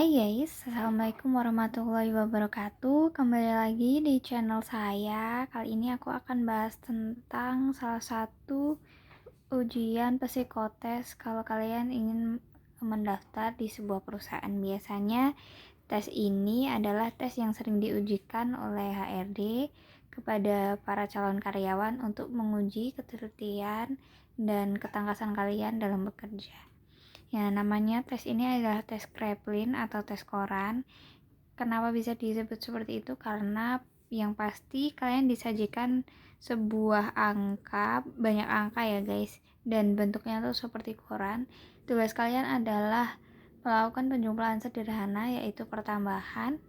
Hai guys, assalamualaikum warahmatullahi wabarakatuh. Kembali lagi di channel saya. Kali ini aku akan bahas tentang salah satu ujian psikotes kalau kalian ingin mendaftar di sebuah perusahaan. Biasanya tes ini adalah tes yang sering diujikan oleh HRD kepada para calon karyawan untuk menguji ketelitian dan ketangkasan kalian dalam bekerja. Ya, namanya tes ini adalah tes Kraepelin atau tes koran. Kenapa bisa disebut seperti itu? Karena yang pasti kalian disajikan sebuah angka, banyak angka ya guys, dan bentuknya tuh seperti koran. Tugas kalian adalah melakukan penjumlahan sederhana, yaitu pertambahan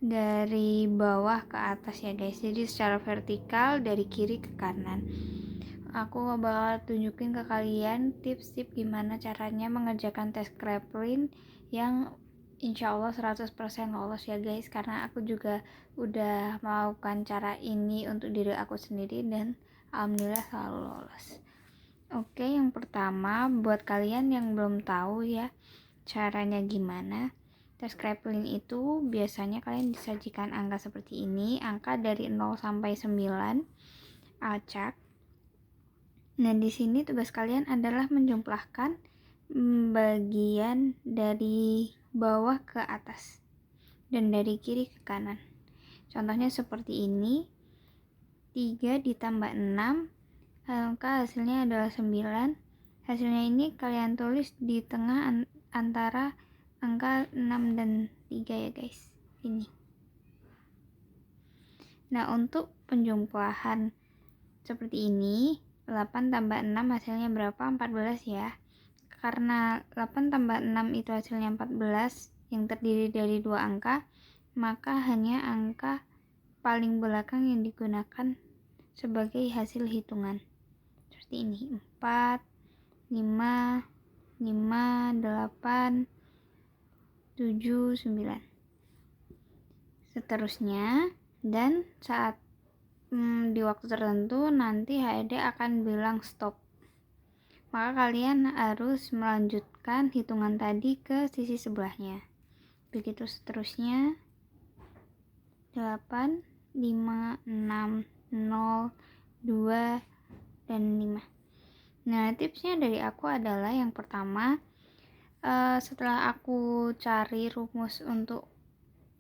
dari bawah ke atas ya guys. Jadi secara vertikal dari kiri ke kanan. Aku bakal tunjukin ke kalian tips-tips gimana caranya mengerjakan tes Kraepelin yang insya Allah 100% lolos ya guys, karena aku juga udah melakukan cara ini untuk diri aku sendiri dan alhamdulillah selalu lolos. Oke, yang pertama buat kalian yang belum tahu ya caranya gimana, tes Kraepelin itu biasanya kalian disajikan angka seperti ini, angka dari 0 sampai 9 acak. Nah, di sini tugas kalian adalah menjumlahkan bagian dari bawah ke atas dan dari kiri ke kanan. Contohnya seperti ini. 3 ditambah 6, angka hasilnya adalah 9. Hasilnya ini kalian tulis di tengah antara angka 6 dan 3 ya guys. Ini. Nah, untuk penjumlahan seperti ini, 8 tambah 6 hasilnya berapa? 14 ya. Karena 8 tambah 6 itu hasilnya 14 yang terdiri dari dua angka, maka hanya angka paling belakang yang digunakan sebagai hasil hitungan. Seperti ini, 4, 5, 5, 8, 7, 9. Seterusnya, dan saat di waktu tertentu nanti HRD akan bilang stop, maka kalian harus melanjutkan hitungan tadi ke sisi sebelahnya. Begitu seterusnya, 8, 5, 6, 0, 2, dan 5. Nah, tipsnya dari aku adalah yang pertama, setelah aku cari rumus untuk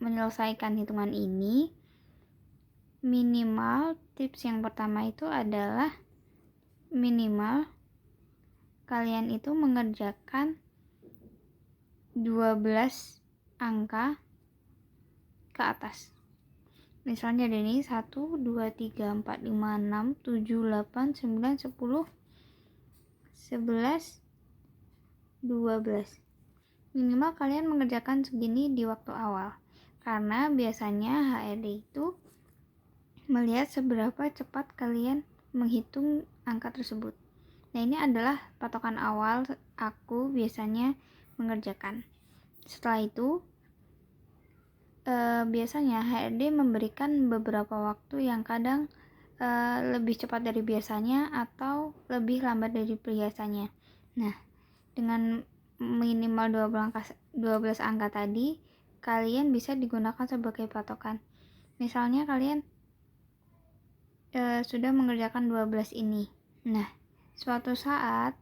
menyelesaikan hitungan ini, minimal tips yang pertama itu adalah minimal kalian itu mengerjakan 12 angka ke atas. Misalnya ada ini 1, 2, 3, 4, 5, 6, 7, 8, 9, 10, 11, 12. Minimal kalian mengerjakan segini di waktu awal, karena biasanya HRD itu melihat seberapa cepat kalian menghitung angka tersebut. Nah, ini adalah patokan awal aku biasanya mengerjakan. Setelah itu, biasanya HRD memberikan beberapa waktu yang kadang lebih cepat dari biasanya atau lebih lambat dari biasanya. Nah, dengan minimal 12 angka tadi, kalian bisa digunakan sebagai patokan. Misalnya kalian sudah mengerjakan 12 ini. Nah, suatu saat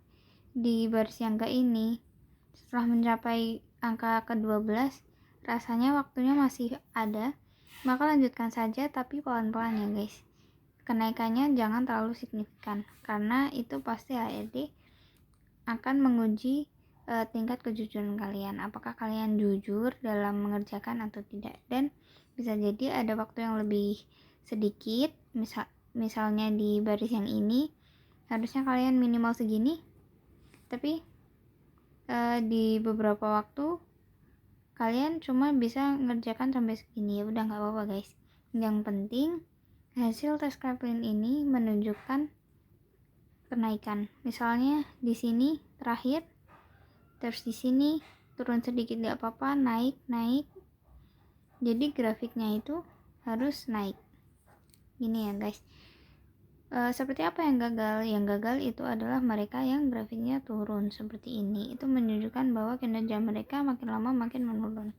di baris yang ke ini, setelah mencapai angka ke-12, rasanya waktunya masih ada, maka lanjutkan saja tapi pelan-pelan ya guys. Kenaikannya jangan terlalu signifikan, karena itu pasti HRD akan menguji tingkat kejujuran kalian, apakah kalian jujur dalam mengerjakan atau tidak. Dan bisa jadi ada waktu yang lebih sedikit, misalnya di baris yang ini harusnya kalian minimal segini, tapi di beberapa waktu kalian cuma bisa ngerjakan sampai segini. Ya udah, nggak apa-apa guys. Yang penting hasil tes Kraepelin ini menunjukkan kenaikan. Misalnya di sini terakhir, terus di sini turun sedikit, nggak apa-apa, naik. Jadi grafiknya itu harus naik. Gini ya guys. Seperti apa yang gagal? Yang gagal itu adalah mereka yang grafiknya turun seperti ini. Itu menunjukkan bahwa kinerja mereka makin lama makin menurun.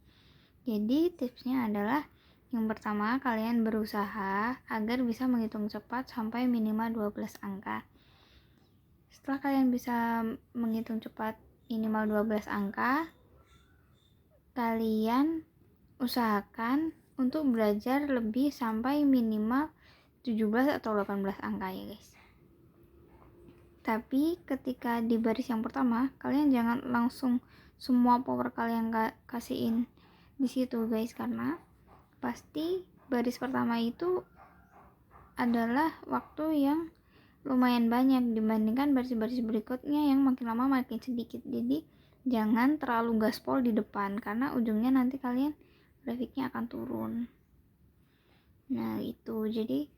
Jadi tipsnya adalah yang pertama, kalian berusaha agar bisa menghitung cepat sampai minimal 12 angka. Setelah kalian bisa menghitung cepat minimal 12 angka, kalian usahakan untuk belajar lebih sampai minimal 17 atau 18 angka ya guys. Tapi ketika di baris yang pertama, kalian jangan langsung semua power kalian kasihin di situ guys, karena pasti baris pertama itu adalah waktu yang lumayan banyak dibandingkan baris-baris berikutnya yang makin lama makin sedikit. Jadi jangan terlalu gaspol di depan, karena ujungnya nanti kalian grafiknya akan turun. Nah itu, jadi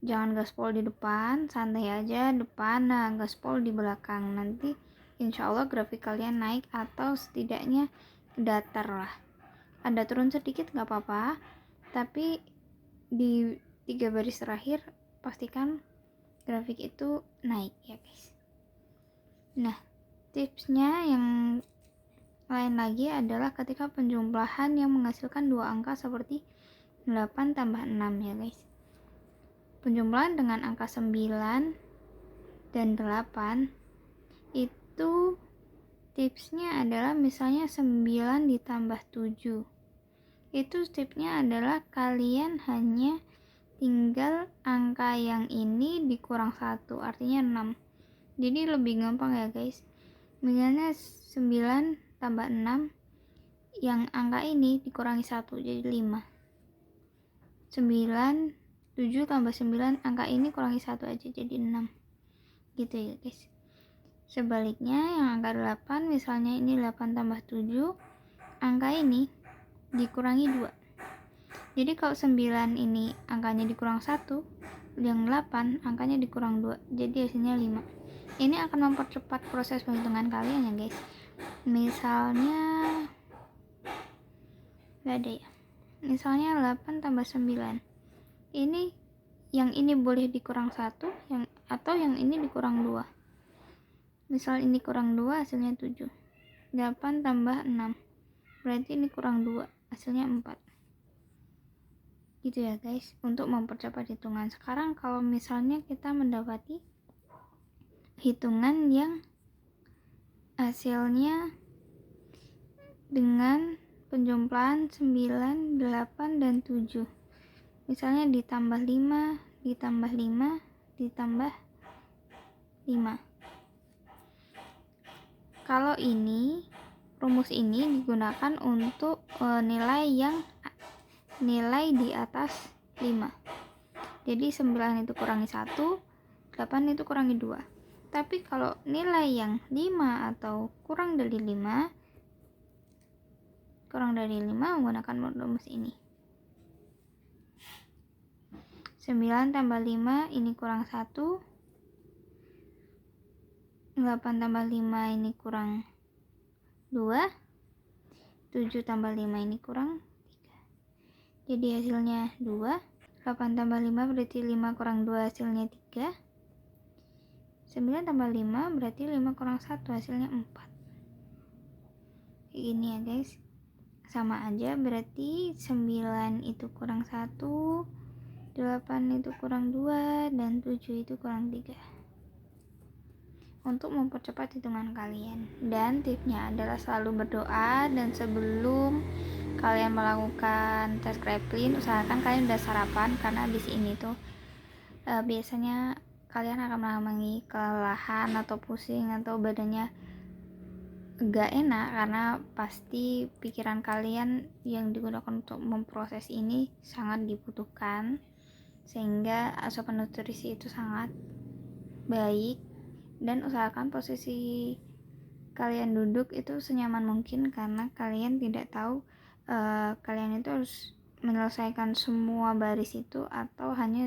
jangan gaspol di depan, santai aja depan, nah gaspol di belakang. Nanti insya Allah grafik kalian naik atau setidaknya datar lah. Ada turun sedikit gak apa-apa, tapi di 3 baris terakhir pastikan grafik itu naik ya guys. Nah tipsnya yang lain lagi adalah ketika penjumlahan yang menghasilkan 2 angka seperti 8 tambah 6 ya guys. Penjumlahan dengan angka 9 dan 8 itu tipsnya adalah misalnya 9 ditambah 7. Itu tipsnya adalah kalian hanya tinggal angka yang ini dikurang 1, artinya 6. Jadi lebih gampang ya guys. Misalnya 9 tambah 6, yang angka ini dikurangi 1 jadi 5. 7 tambah 9, angka ini kurangi 1 aja jadi 6. Gitu ya guys. Sebaliknya yang angka 8, misalnya ini 8 tambah 7, angka ini dikurangi 2. Jadi kalau 9 ini angkanya dikurang 1, yang 8 angkanya dikurang 2, jadi hasilnya 5. Ini akan mempercepat proses penghitungan kalian ya guys. Misalnya gak ada ya, misalnya 8 tambah 9, ini yang ini boleh dikurang 1 atau yang ini dikurang 2. Misal ini kurang 2 hasilnya 7. 8 tambah 6 berarti ini kurang 2 hasilnya 4. Gitu ya guys, untuk mempercepat hitungan. Sekarang kalau misalnya kita mendapati hitungan yang hasilnya dengan penjumlahan 9, 8, dan 7, misalnya ditambah 5, ditambah 5, ditambah 5. Kalau ini, rumus ini digunakan untuk nilai di atas 5. Jadi 9 itu kurangi 1, 8 itu kurangi 2. Tapi kalau nilai yang 5 atau kurang dari 5 menggunakan rumus ini. 9 tambah 5 ini kurang 1, 8 tambah 5 ini kurang 2, 7 tambah 5 ini kurang 3. Jadi hasilnya 2. 8 tambah 5 berarti 5 kurang 2 hasilnya 3. 9 tambah 5 berarti 5 kurang 1 hasilnya 4. Kayak gini ya guys. Sama aja, berarti 9 itu kurang 1, 8 itu kurang 2, dan 7 itu kurang 3. Untuk mempercepat hitungan kalian. Dan tipsnya adalah selalu berdoa, dan sebelum kalian melakukan tes Kraepelin, usahakan kalian udah sarapan, karena abis ini tuh biasanya kalian akan mengalami kelelahan atau pusing atau badannya gak enak, karena pasti pikiran kalian yang digunakan untuk memproses ini sangat dibutuhkan, sehingga asupan nutrisi itu sangat baik. Dan usahakan posisi kalian duduk itu senyaman mungkin, karena kalian tidak tahu kalian itu harus menyelesaikan semua baris itu atau hanya